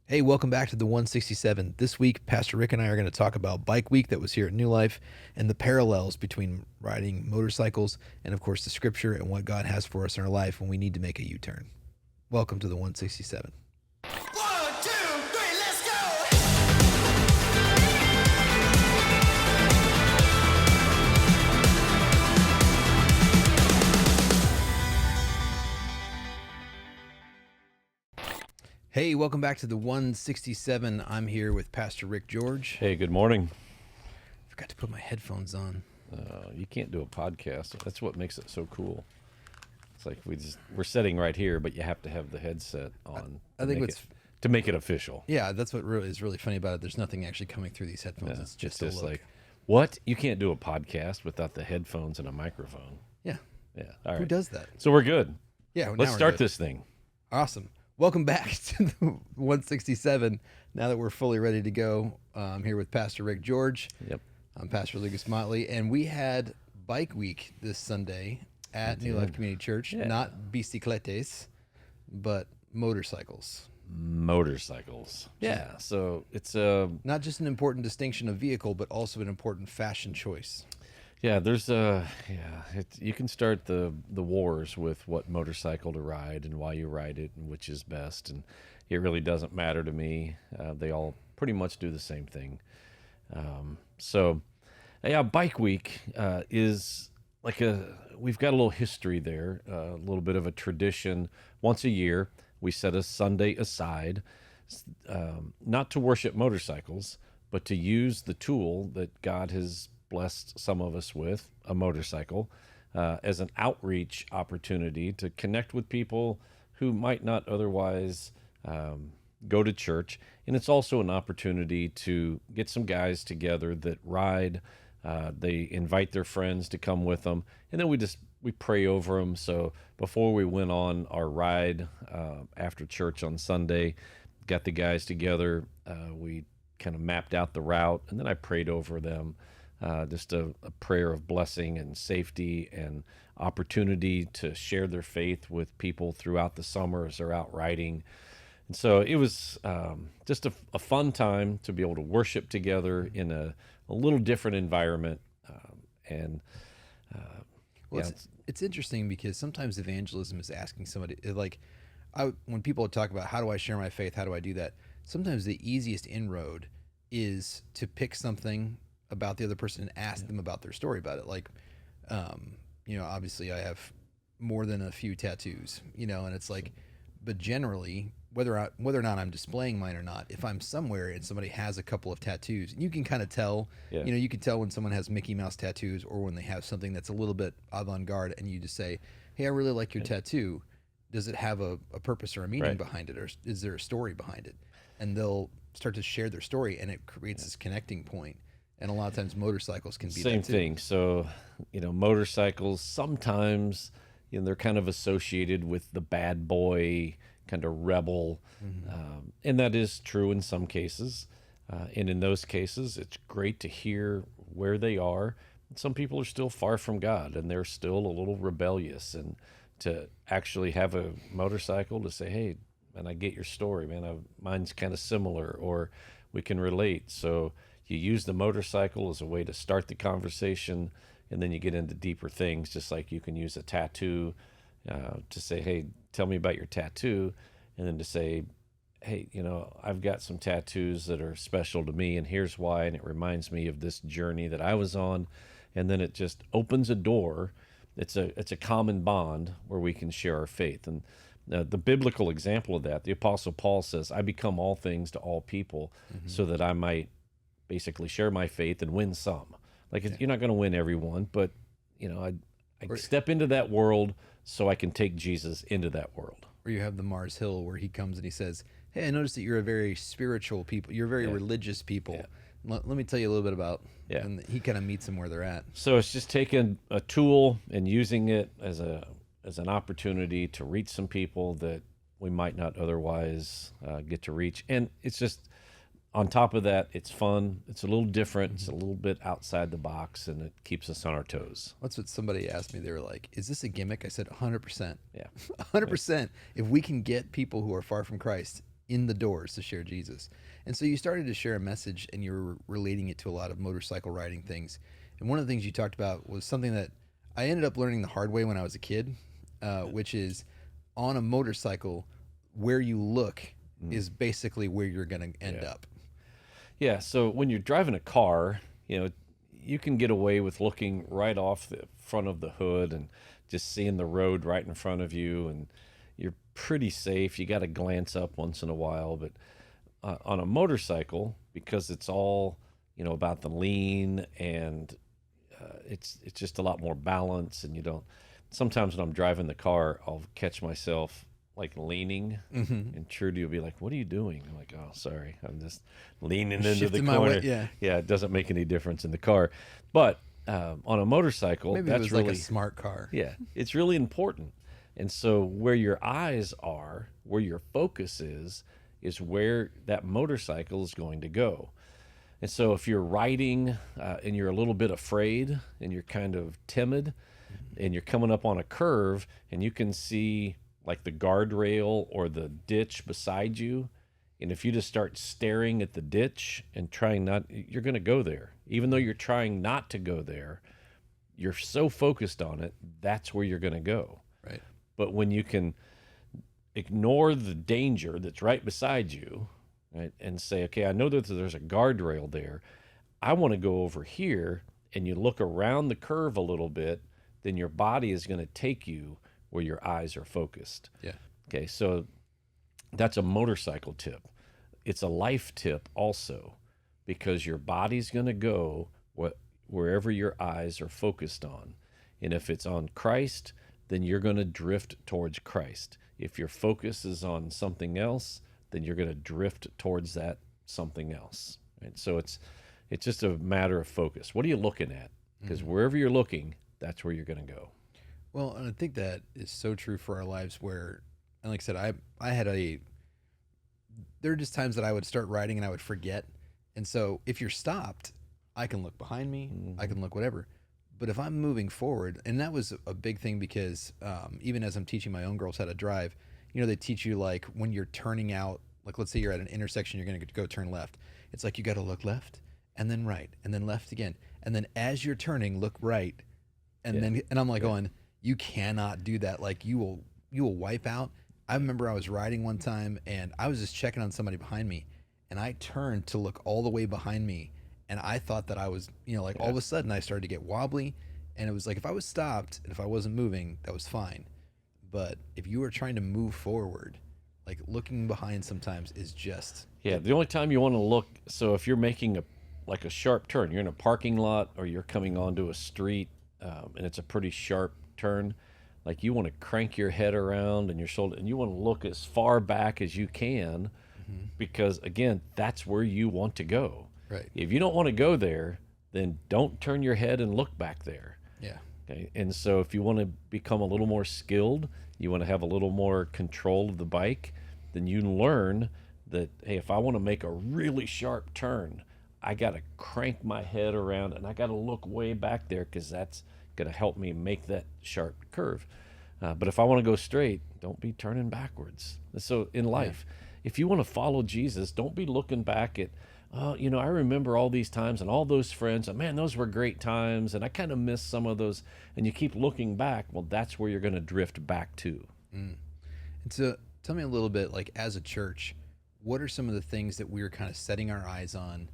Hey, welcome back to the 167. This week, Pastor Rick and I are going to talk about Bike Week that was here at New Life and the parallels between riding motorcycles and, of course, the scripture and what God has for us in our life when we need to make a U turn. Welcome to the 167. 1, 2, 3, let's go! Hey, welcome back to the 167. I'm here with Pastor Rick George. Hey, good morning. Forgot to put my headphones on. You can't do a podcast. That's what makes it so cool. It's like we're sitting right here, but you have to have the headset on. I think to make it official. Yeah, that's what really is really funny about it. There's nothing actually coming through these headphones. Yeah, It's just a look. like, what? You can't do a podcast without the headphones and a microphone. Yeah. Yeah. All right. Who does that? So we're good. Yeah. now Let's we're start good. this thing. Awesome. Welcome back to the 167. Now that we're fully ready to go, I'm here with Pastor Rick George. Yep. I'm Pastor Lucas Motley, and we had Bike Week this Sunday at New Life Community Church. Yeah. Not bicicletas, but motorcycles. Motorcycles. Yeah. So it's Not just an important distinction of vehicle, but also an important fashion choice. Yeah, you can start the wars with what motorcycle to ride and why you ride it and which is best, and it really doesn't matter to me. They all pretty much do the same thing. Bike Week is like we've got a little history there, a little bit of a tradition. Once a year, we set a Sunday aside, not to worship motorcycles, but to use the tool that God has blessed some of us with, a motorcycle, as an outreach opportunity to connect with people who might not otherwise go to church. And it's also an opportunity to get some guys together that ride. They invite their friends to come with them, and then we pray over them. So before we went on our ride after church on Sunday, got the guys together. We kind of mapped out the route, and then I prayed over them. Just a prayer of blessing and safety and opportunity to share their faith with people throughout the summer as they're out riding. And so it was just a fun time to be able to worship together in a little different environment. It's interesting because sometimes evangelism is asking somebody, when people talk about how do I share my faith, how do I do that? Sometimes the easiest inroad is to pick something about the other person and ask them about their story about it. Obviously I have more than a few tattoos, and it's like, but generally, whether or not I'm displaying mine or not, if I'm somewhere and somebody has a couple of tattoos, you can kind of tell, you can tell when someone has Mickey Mouse tattoos or when they have something that's a little bit avant-garde, and you just say, hey, I really like your tattoo. Does it have a purpose or a meaning behind it, or is there a story behind it? And they'll start to share their story, and it creates this connecting point. And a lot of times motorcycles can be same that too. thing. So, motorcycles sometimes, they're kind of associated with the bad boy, kind of rebel. And that is true in some cases. And in those cases, it's great to hear where they are. Some people are still far from God and they're still a little rebellious. And to actually have a motorcycle to say, hey, man, I get your story, man. Mine's kind of similar, or we can relate. So you use the motorcycle as a way to start the conversation, and then you get into deeper things, just like you can use a tattoo to say, hey, tell me about your tattoo, and then to say, hey, I've got some tattoos that are special to me, and here's why, and it reminds me of this journey that I was on, and then it just opens a door. It's a common bond where we can share our faith. And the biblical example of that, the Apostle Paul says, I become all things to all people so that I might basically share my faith and win some. You're not going to win everyone, but I step into that world so I can take Jesus into that world. Or you have the Mars Hill where he comes and he says, hey, I noticed that you're a very spiritual people. You're very religious people. Yeah. Let me tell you a little bit about, Yeah. and he kind of meets them where they're at. So it's just taking a tool and using it as an opportunity to reach some people that we might not otherwise get to reach. And it's just, on top of that, it's fun. It's a little different. It's a little bit outside the box, and it keeps us on our toes. That's what somebody asked me. They were like, is this a gimmick? I said, 100%. Yeah. 100%. If we can get people who are far from Christ in the doors to share Jesus. And so you started to share a message and you were relating it to a lot of motorcycle riding things. And one of the things you talked about was something that I ended up learning the hard way when I was a kid, which is on a motorcycle, where you look is basically where you're going to end up. Yeah. So when you're driving a car, you can get away with looking right off the front of the hood and just seeing the road right in front of you, and you're pretty safe. You got to glance up once in a while, but on a motorcycle, because it's all about the lean, and it's just a lot more balance, and you don't. Sometimes when I'm driving the car, I'll catch myself like leaning, and Trudy will be like, "What are you doing?" I'm like, "Oh, sorry, I'm just leaning into the Shifting my corner." weight, Yeah, it doesn't make any difference in the car, but on a motorcycle, Maybe that's it was really like a smart car. yeah, it's really important. And so where your eyes are, where your focus is where that motorcycle is going to go. And so if you're riding and you're a little bit afraid and you're kind of timid and you're coming up on a curve and you can see like the guardrail or the ditch beside you, and if you just start staring at the ditch and you're going to go there. Even though you're trying not to go there, you're so focused on it, that's where you're going to go. Right. But when you can ignore the danger that's right beside you, right, and say, okay, I know that there's a guardrail there. I want to go over here, and you look around the curve a little bit, then your body is going to take you where your eyes are focused. Yeah. Okay, so that's a motorcycle tip. It's a life tip also, because your body's going to go wherever your eyes are focused on. And if it's on Christ, then you're going to drift towards Christ. If your focus is on something else, then you're going to drift towards that something else. Right? So it's just a matter of focus. What are you looking at? Because wherever you're looking, that's where you're going to go. Well, and I think that is so true for our lives where, and like I said, there are just times that I would start riding and I would forget. And so if you're stopped, I can look behind me, I can look whatever. But if I'm moving forward, and that was a big thing because even as I'm teaching my own girls how to drive, they teach you like when you're turning out, like let's say you're at an intersection, you're going to go turn left. It's like you got to look left and then right and then left again. And then as you're turning, look right. And I'm like going, you cannot do that. Like you will wipe out. I remember I was riding one time and I was just checking on somebody behind me and I turned to look all the way behind me. And I thought that I was, all of a sudden I started to get wobbly, and it was like if I was stopped and if I wasn't moving, that was fine. But if you were trying to move forward, like looking behind sometimes is just the only time you want to look. So if you're making a sharp turn, you're in a parking lot or you're coming onto a street, and it's a pretty sharp turn, like you want to crank your head around and your shoulder, and you want to look as far back as you can, because again, that's where you want to go. Right. If you don't want to go there, then don't turn your head and look back there. Yeah. Okay. And so if you want to become a little more skilled, you want to have a little more control of the bike, then you learn that, hey, if I want to make a really sharp turn, I got to crank my head around and I got to look way back there because that's going to help me make that sharp curve. But if I want to go straight, don't be turning backwards. So in life, if you want to follow Jesus, don't be looking back at, I remember all these times and all those friends, and man, those were great times, and I kind of miss some of those, and you keep looking back, well, that's where you're going to drift back to. And so tell me a little bit, like as a church, what are some of the things that we're kind of setting our eyes on?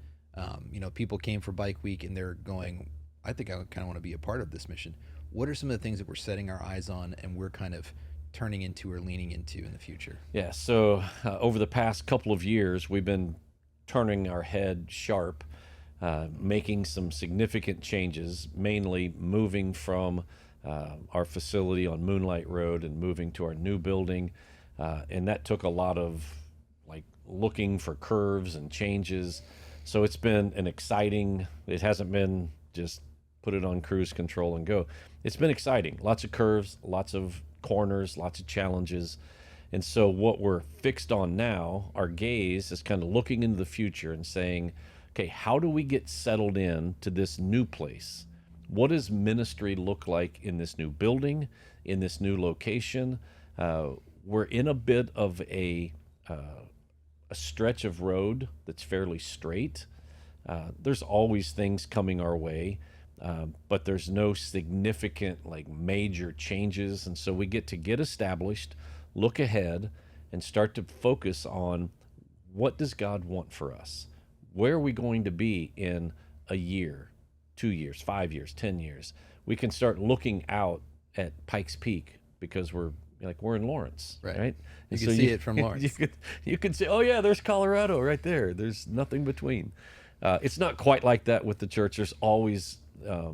People came for Bike Week and they're going, I think I kind of want to be a part of this mission. What are some of the things that we're setting our eyes on and we're kind of turning into or leaning into in the future? Yeah, so over the past couple of years, we've been turning our head sharp, making some significant changes, mainly moving from our facility on Moonlight Road and moving to our new building. And that took a lot of looking for curves and changes. So it's been it hasn't been just put it on cruise control and go. It's been exciting. Lots of curves, lots of corners, lots of challenges. And so what we're fixed on now, our gaze is kind of looking into the future and saying, okay, how do we get settled in to this new place? What does ministry look like in this new building, in this new location? We're in a bit of a a stretch of road that's fairly straight. There's always things coming our way, but there's no significant, like, major changes. And so we get established, look ahead, and start to focus on what does God want for us? Where are we going to be in a year, 2 years, 5 years, 10 years? We can start looking out at Pikes Peak because we're in Lawrence, right? You can see it from Lawrence. You can say, oh yeah, there's Colorado right there. There's nothing between. It's not quite like that with the church. There's always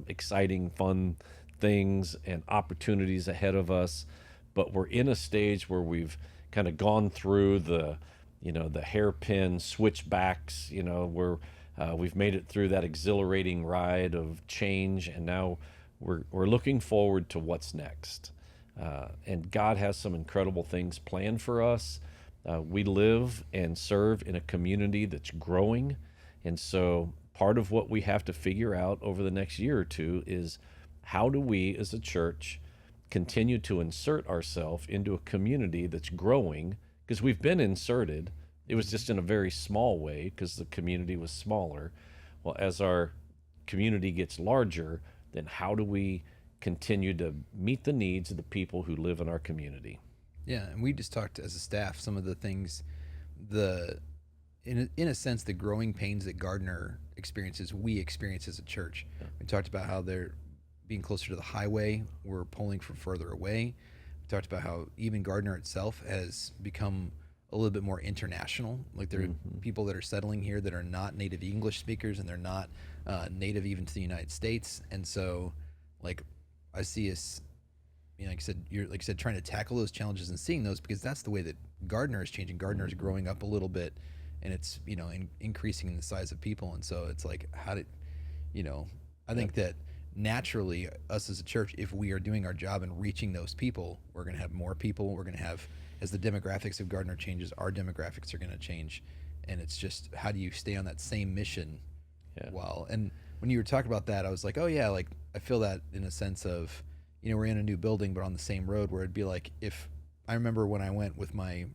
exciting, fun things and opportunities ahead of us, but we're in a stage where we've kind of gone through the hairpin switchbacks. We've made it through that exhilarating ride of change, and now we're looking forward to what's next. And God has some incredible things planned for us. We live and serve in a community that's growing. And so part of what we have to figure out over the next year or two is, how do we as a church continue to insert ourselves into a community that's growing? Because we've been inserted. It was just in a very small way because the community was smaller. Well, as our community gets larger, then how do we continue to meet the needs of the people who live in our community? Yeah, and we just talked as a staff some of the things, in a sense, the growing pains that Gardner experiences, we experience as a church. Yeah. We talked about how they're being closer to the highway, we're pulling from further away. We talked about how even Gardner itself has become a little bit more international. Like, there are people that are settling here that are not native English speakers, and they're not native even to the United States. And so, like, I see us, like I said, trying to tackle those challenges and seeing those, because that's the way that Gardner is changing. Gardner is growing up a little bit, and it's, increasing in the size of people. And so it's like, I think that naturally, us as a church, if we are doing our job and reaching those people, we're going to have more people. We're going to have, as the demographics of Gardner changes, our demographics are going to change. And it's just, how do you stay on that same mission? And when you were talking about that, I was like, oh yeah, like, I feel that in a sense of, we're in a new building, but on the same road, where it'd be like, if I remember when I went with my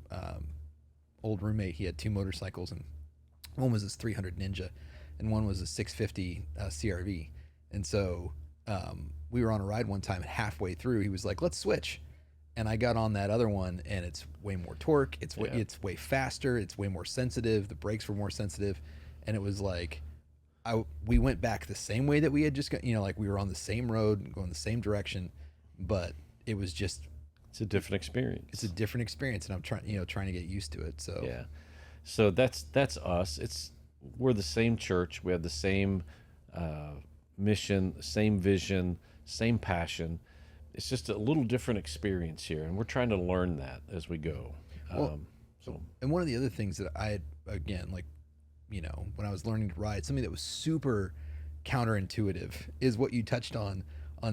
old roommate, he had 2 motorcycles, and one was his 300 Ninja and one was a 650 CRV. And so we were on a ride one time, and halfway through he was like, let's switch. And I got on that other one, and it's way more torque. It's way faster. It's way more sensitive. The brakes were more sensitive. And it was like, we went back the same way that we had just got, like, we were on the same road going the same direction, but it was just, it's a different experience. It's a different experience, and I'm trying to get used to it. So yeah, so that's us. We're the same church. We have the same mission, same vision, same passion. It's just a little different experience here, and we're trying to learn that as we go. And one of the other things that I had, again, like, when I was learning to ride, something that was super counterintuitive is what you touched on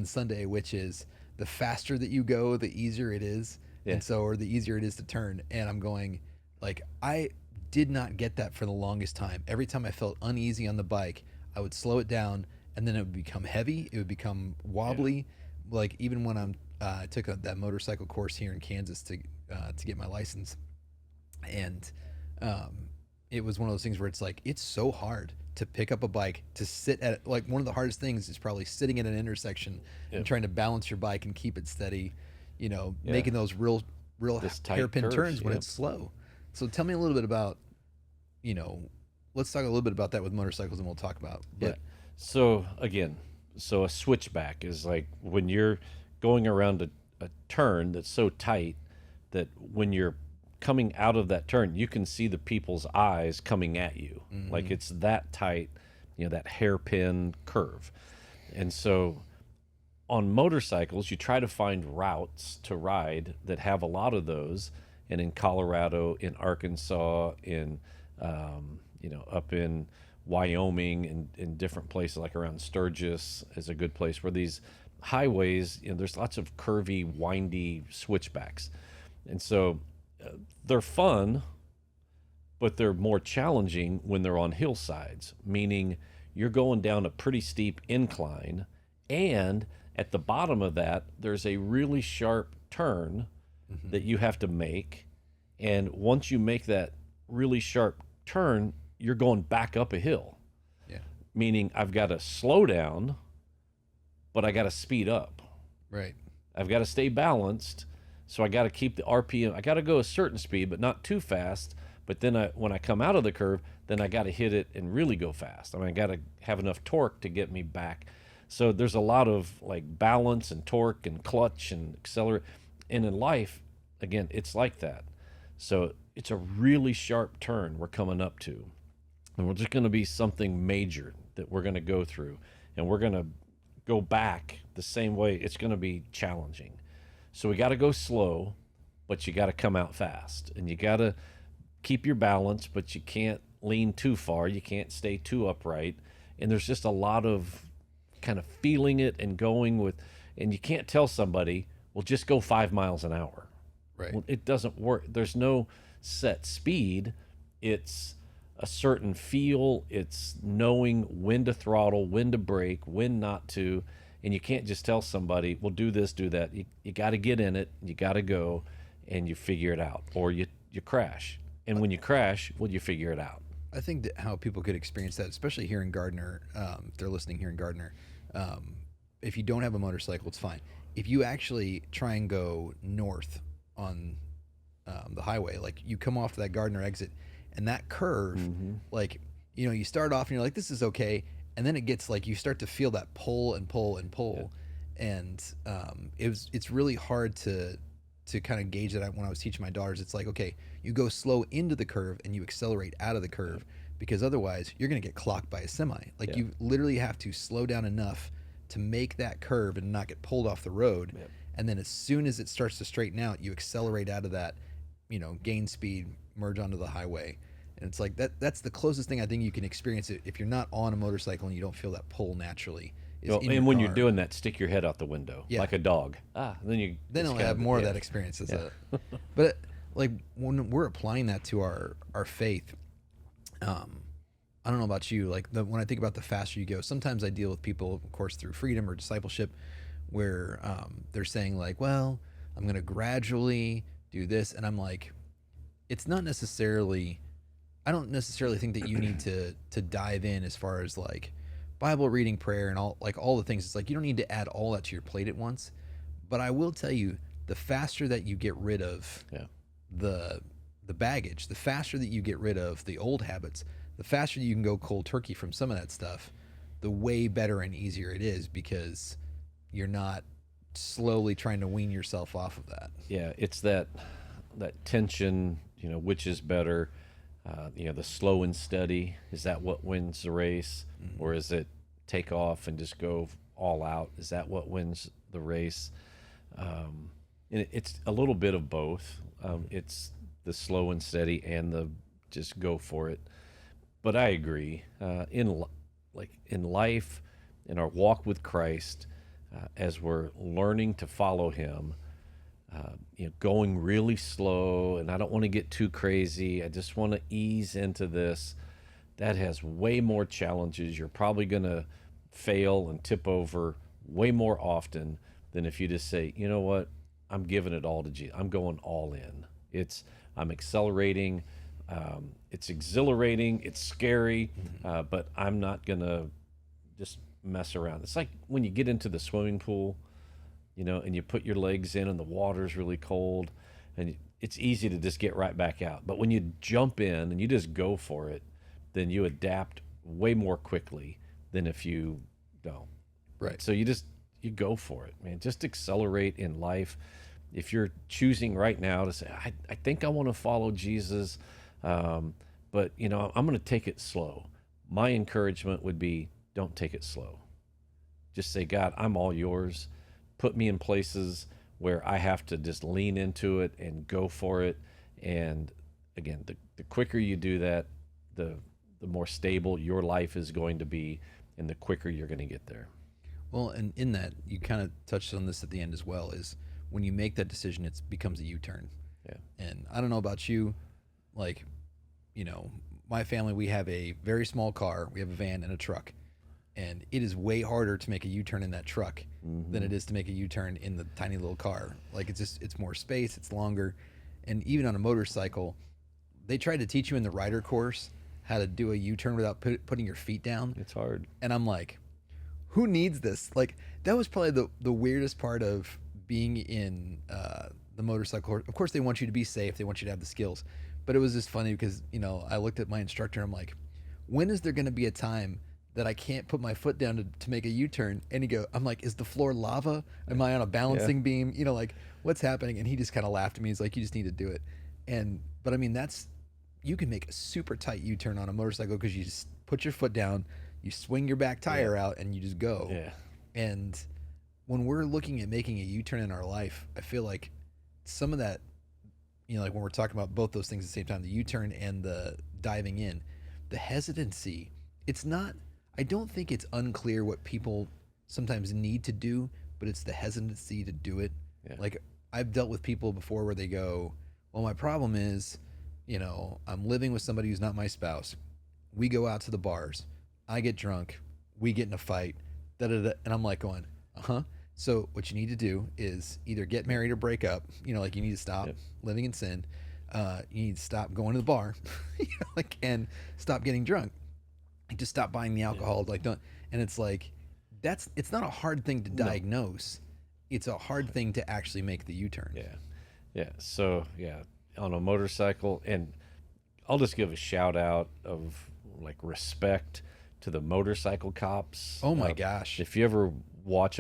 Sunday, which is, the faster that you go, the easier it is. Yeah. And so, or the easier it is to turn. And I'm going, like, I did not get that for the longest time. Every time I felt uneasy on the bike, I would slow it down, and then it would become heavy. It would become wobbly. Yeah. Like, even when I took that motorcycle course here in Kansas to get my license, and it was one of those things where it's like, it's so hard to pick up a bike, to sit at, like, one of the hardest things is probably sitting at an intersection and trying to balance your bike and keep it steady, making those real hairpin turns when it's slow. So tell me a little bit about, let's talk a little bit about that with motorcycles, and we'll talk about. But So again, a switchback is like when you're going around a turn that's so tight that when you're coming out of that turn, you can see the people's eyes coming at you. Mm-hmm. Like, it's that tight, that hairpin curve. And so on motorcycles, you try to find routes to ride that have a lot of those. And in Colorado, in Arkansas, in, up in Wyoming, and in different places, like around Sturgis is a good place, where these highways, there's lots of curvy, windy switchbacks. And so they're fun, but they're more challenging when they're on hillsides, meaning you're going down a pretty steep incline, and at the bottom of that, there's a really sharp turn that you have to make. And once you make that really sharp turn, you're going back up a hill. Yeah. Meaning I've got to slow down, but I got to speed up. Right. I've got to stay balanced. So I got to keep the RPM. I got to go a certain speed, but not too fast. But then when I come out of the curve, then I got to hit it and really go fast. I mean, I got to have enough torque to get me back. So there's a lot of like balance and torque and clutch and accelerate. And in life, again, it's like that. So it's a really sharp turn we're coming up to. And we're just going to be something major that we're going to go through. And we're going to go back the same way. It's going to be challenging. So we got to go slow, but you got to come out fast. And you got to keep your balance, but you can't lean too far. You can't stay too upright. And there's just a lot of kind of feeling it and going with, and you can't tell somebody, well, just go 5 miles an hour. Right. Well, it doesn't work. There's no set speed. It's a certain feel. It's knowing when to throttle, when to brake, when not to. And you can't just tell somebody, well, do this, do that. You got to get in it. You got to go, and you figure it out. Or you crash. And when you crash, well, you figure it out. I think that how people could experience that, especially here in Gardner, if they're listening here in Gardner, if you don't have a motorcycle, it's fine. If you actually try and go north on the highway, like you come off that Gardner exit, and that curve, like, you know, you start off and you're like, this is okay. And then it gets like, you start to feel that pull and pull and pull. Yeah. And it's really hard to kind of gauge that when I was teaching my daughters. It's like, okay, you go slow into the curve and you accelerate out of the curve, because otherwise you're going to get clocked by a semi. Like you literally have to slow down enough to make that curve and not get pulled off the road. Yep. And then as soon as it starts to straighten out, you accelerate out of that, you know, gain speed, merge onto the highway. And it's like that's the closest thing I think you can experience it if you're not on a motorcycle and you don't feel that pull naturally. Well, and when you're doing that, stick your head out the window like a dog. Then you'll have more of that experience. But like when we're applying that to our faith, I don't know about you. Like when I think about the faster you go, sometimes I deal with people, of course, through Freedom or discipleship, where they're saying like, well, I'm going to gradually do this, and I'm like, it's not necessarily. I don't necessarily think that you need to dive in as far as like Bible reading, prayer, and all the things. It's like you don't need to add all that to your plate at once. But I will tell you, the faster that you get rid of the baggage, the faster that you get rid of the old habits, the faster you can go cold turkey from some of that stuff, the way better and easier it is, because you're not slowly trying to wean yourself off of that. Yeah, it's that tension, you know, which is better. You know, the slow and steady, is that what wins the race? Mm-hmm. Or is it take off and just go all out? Is that what wins the race? And it's a little bit of both. It's the slow and steady and the just go for it. But I agree. In life, in our walk with Christ, as we're learning to follow Him, you know, going really slow, and I don't want to get too crazy. I just want to ease into this. That has way more challenges. You're probably going to fail and tip over way more often than if you just say, you know what, I'm giving it all to Jesus. I'm going all in. I'm accelerating. It's exhilarating. It's scary, but I'm not going to just mess around. It's like when you get into the swimming pool, you know, and you put your legs in and the water's really cold, and it's easy to just get right back out. But when you jump in and you just go for it, then you adapt way more quickly than if you don't. Right. So you go for it, man. Just accelerate in life. If you're choosing right now to say, I think I want to follow Jesus, but, you know, I'm going to take it slow. My encouragement would be, don't take it slow. Just say, God, I'm all yours. Put me in places where I have to just lean into it and go for it. And again, the quicker you do that, the more stable your life is going to be, and the quicker you're going to get there. Well, and in that, you kind of touched on this at the end as well, is when you make that decision, it becomes a U-turn. Yeah. And I don't know about you, like, you know, my family, we have a very small car. We have a van and a truck. And it is way harder to make a U-turn in that truck than it is to make a U-turn in the tiny little car. Like, it's more space, it's longer. And even on a motorcycle, they tried to teach you in the rider course how to do a U-turn without putting your feet down. It's hard. And I'm like, who needs this? Like, that was probably the weirdest part of being in the motorcycle. Of course, they want you to be safe. They want you to have the skills. But it was just funny because, I looked at my instructor. I'm like, when is there going to be a time that I can't put my foot down to make a U-turn? And I'm like, is the floor lava? Am I on a balancing beam? Like, what's happening? And he just kind of laughed at me. He's like, you just need to do it. But I mean, you can make a super tight U-turn on a motorcycle because you just put your foot down, you swing your back tire out, and you just go. Yeah. And when we're looking at making a U-turn in our life, I feel like some of that, like when we're talking about both those things at the same time, the U-turn and the diving in, the hesitancy, I don't think it's unclear what people sometimes need to do, but it's the hesitancy to do it. Yeah. Like, I've dealt with people before where they go, well, my problem is, I'm living with somebody who's not my spouse. We go out to the bars. I get drunk. We get in a fight. And I'm like going, So what you need to do is either get married or break up. Like, you need to stop living in sin. You need to stop going to the bar, and stop getting drunk. Just stop buying the alcohol. Like, don't. And it's like, it's not a hard thing to diagnose. It's a hard thing to actually make the U-turn. Yeah. So on a motorcycle, and I'll just give a shout out of like respect to the motorcycle cops. Oh my gosh. If you ever watch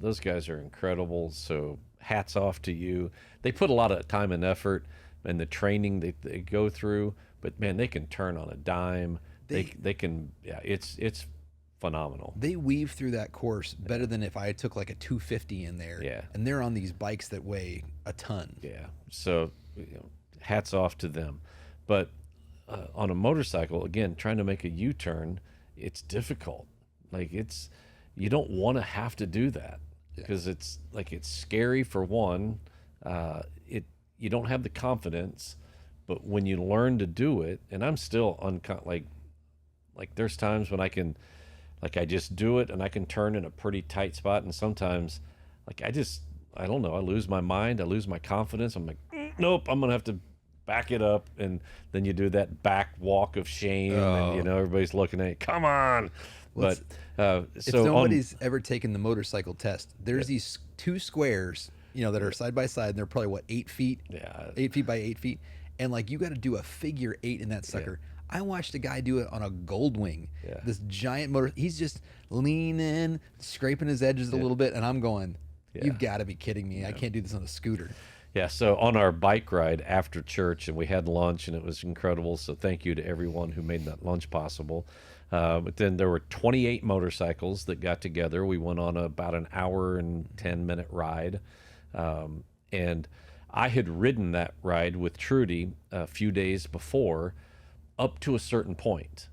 those guys are incredible. So hats off to you. They put a lot of time and effort in the training they go through, but man, they can turn on a dime. They can, it's phenomenal. They weave through that course better than if I took like a 250 in there. Yeah. And they're on these bikes that weigh a ton. Yeah. So hats off to them. But on a motorcycle, again, trying to make a U-turn, it's difficult. Like, you don't want to have to do that because it's scary for one. You don't have the confidence, but when you learn to do it, and I'm still like there's times when I just do it and I can turn in a pretty tight spot, and sometimes I don't know, I lose my mind, I lose my confidence. I'm like, nope, I'm gonna have to back it up, and then you do that back walk of shame, and everybody's looking at you, come on. Well, but if nobody's ever taken the motorcycle test, there's these two squares, that are side by side, and they're probably 8 feet? Yeah. 8 feet by 8 feet. And like, you got to do a figure 8 in that sucker. I watched a guy do it on a Goldwing. Yeah. This giant motor. He's just leaning, scraping his edges a little bit, and I'm going, you've got to be kidding me. I can't do this on a scooter. Yeah, so on our bike ride after church, and we had lunch, and it was incredible. So thank you to everyone who made that lunch possible. But then there were 28 motorcycles that got together. We went on about an hour and 10-minute ride. And I had ridden that ride with Trudy a few days before up to a certain point.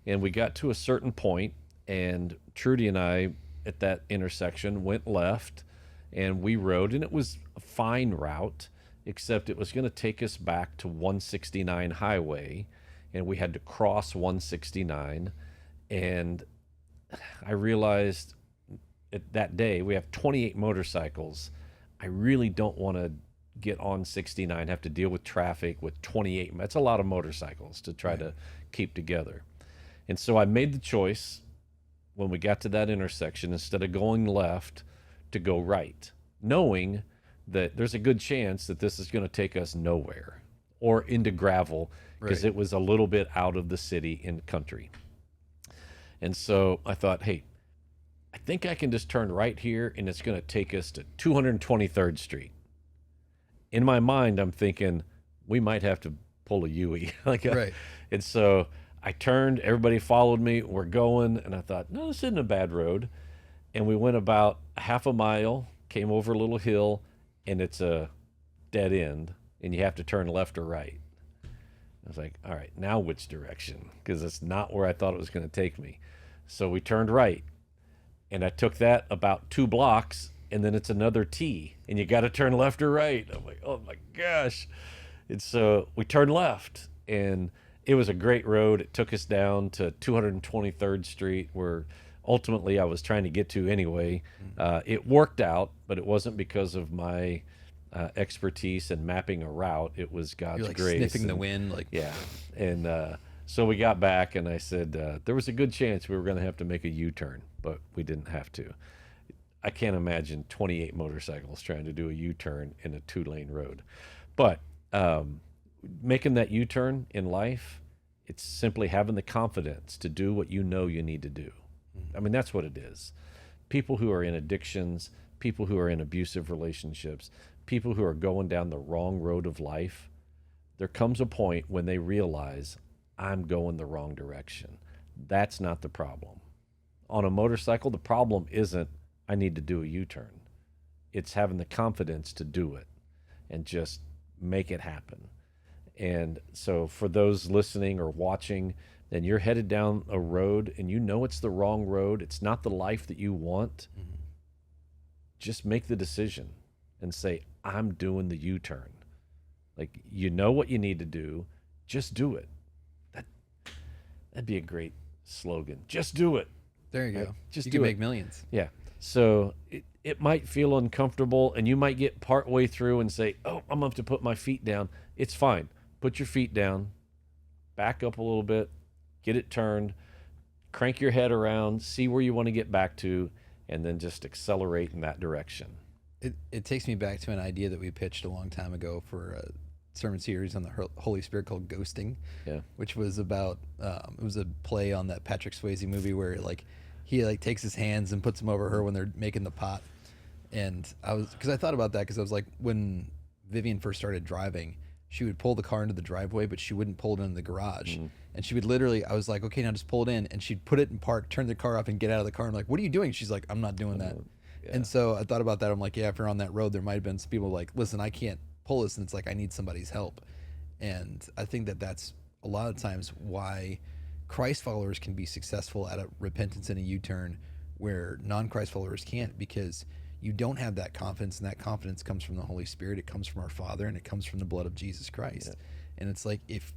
And we got to a certain point, and Trudy and I at that intersection went left, and we rode, and it was a fine route, except it was going to take us back to 169 highway, and we had to cross 169. And I realized that day we have 28 motorcycles. I really don't want to get on 69, have to deal with traffic with 28. That's a lot of motorcycles to try to keep together. And so I made the choice when we got to that intersection, instead of going left, to go right, knowing that there's a good chance that this is going to take us nowhere or into gravel, because it was a little bit out of the city in country. And so I thought, hey, I think I can just turn right here, and it's going to take us to 223rd Street. In my mind, I'm thinking we might have to pull a Yui. And so I turned, everybody followed me, we're going, and I thought, no, this isn't a bad road. And we went about half a mile, came over a little hill, and it's a dead end, and you have to turn left or right. I was like, all right, now which direction? Because it's not where I thought it was going to take me. So we turned right, and I took that about 2 blocks, and then it's another T, and you got to turn left or right. I'm like, oh my gosh. And so we turned left, and it was a great road. It took us down to 223rd Street, where ultimately I was trying to get to anyway. It worked out, but it wasn't because of my expertise in mapping a route. It was God's You're like grace. sniffing the wind, like Yeah. And so we got back, and I said there was a good chance we were going to have to make a U-turn, but we didn't have to. I can't imagine 28 motorcycles trying to do a U-turn in a 2-lane road. But making that U-turn in life, it's simply having the confidence to do what you know you need to do. I mean, that's what it is. People who are in addictions, people who are in abusive relationships, people who are going down the wrong road of life, there comes a point when they realize, I'm going the wrong direction. That's not the problem. On a motorcycle, the problem isn't, I need to do a U-turn. It's having the confidence to do it and just make it happen. And so for those listening or watching, and you're headed down a road and you know it's the wrong road, it's not the life that you want, just make the decision and say, I'm doing the U-turn. Like, you know what you need to do, just do it. That'd be a great slogan. Just do it. there you go. Right? Just You do can it. make millions. Yeah. So it might feel uncomfortable, and you might get part way through and say, oh, I'm going to have to put my feet down. It's fine. Put your feet down, back up a little bit, get it turned, crank your head around, see where you want to get back to, and then just accelerate in that direction. It takes me back to an idea that we pitched a long time ago for a sermon series on the Holy Spirit called Ghosting, Yeah. which was about it was a play on that Patrick Swayze movie where he takes his hands and puts them over her when they're making the pot. And because I thought about that, because I was like, when Vivian first started driving, she would pull the car into the driveway, but she wouldn't pull it into the garage. And she would literally, I was like, okay, now just pull it in. And she'd put it in park, turn the car off, and get out of the car. I'm like, what are you doing? She's like, I'm not doing that. Yeah. And so I thought about that. I'm like, yeah, if you're on that road, there might have been some people like, listen, I can't pull this. And it's like, I need somebody's help. And I think that that's a lot of times why Christ followers can be successful at a repentance and a U-turn where non-Christ followers can't, because you don't have that confidence, and that confidence comes from the Holy Spirit. It comes from our Father, and it comes from the blood of Jesus Christ. Yeah. And it's like, if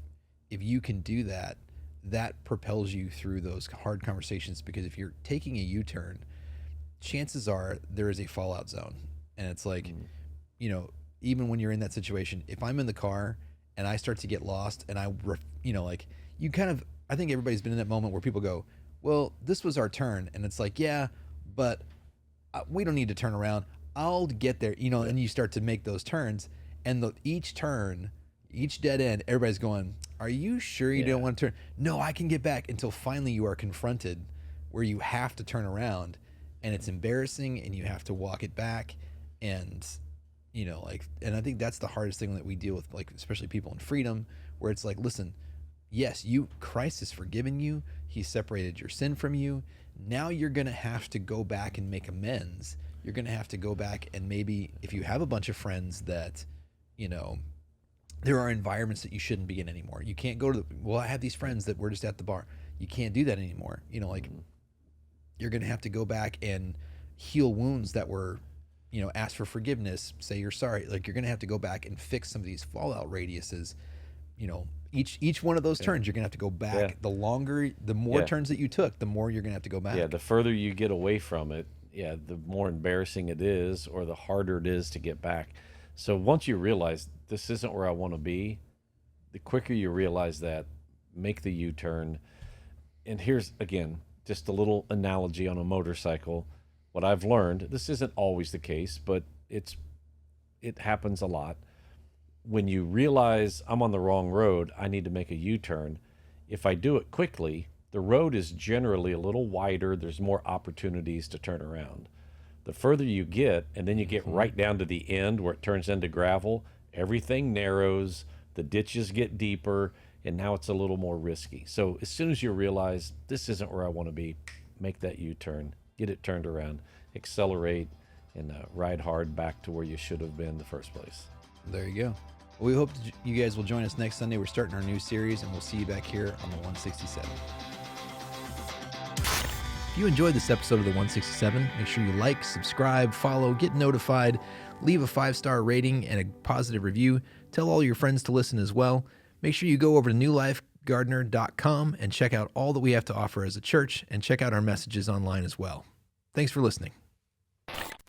you can do that, that propels you through those hard conversations, because if you're taking a U-turn, chances are there is a fallout zone. And it's like, you know, even when you're in that situation, if I'm in the car and I start to get lost and I think everybody's been in that moment where people go, well, this was our turn. And it's like, yeah, but we don't need to turn around. I'll get there, you know, and you start to make those turns, and each turn, each dead end, everybody's going, are you sure you don't want to turn? No, I can get back, until finally you are confronted where you have to turn around, and it's embarrassing, and you have to walk it back. And, you know, and I think that's the hardest thing that we deal with, especially people in freedom, where it's like, listen, yes, Christ has forgiven you. He separated your sin from you. Now you're going to have to go back and make amends. You're going to have to go back, and maybe if you have a bunch of friends that, you know, there are environments that you shouldn't be in anymore. You can't go to I have these friends that we're just at the bar. You can't do that anymore. You know, you're going to have to go back and heal wounds that were, you know, ask for forgiveness, say you're sorry. You're going to have to go back and fix some of these fallout radiuses. You know, each one of those turns, you're going to have to go back. Yeah. The more turns that you took, the more you're going to have to go back. Yeah, the further you get away from it, the more embarrassing it is, or the harder it is to get back. So once you realize this isn't where I want to be, the quicker you realize that, make the U-turn. And here's, again, just a little analogy on a motorcycle. What I've learned, this isn't always the case, but it happens a lot. When you realize I'm on the wrong road, I need to make a U-turn. If I do it quickly, the road is generally a little wider. There's more opportunities to turn around. The further you get, and then you get right down to the end where it turns into gravel, everything narrows, the ditches get deeper, and now it's a little more risky. So as soon as you realize this isn't where I want to be, make that U-turn, get it turned around, accelerate, and ride hard back to where you should have been in the first place. There you go. Well, we hope you guys will join us next Sunday. We're starting our new series, and we'll see you back here on the 167. If you enjoyed this episode of the 167, make sure you like, subscribe, follow, get notified, leave a 5-star rating and a positive review. Tell all your friends to listen as well. Make sure you go over to newlifegardener.com and check out all that we have to offer as a church, and check out our messages online as well. Thanks for listening.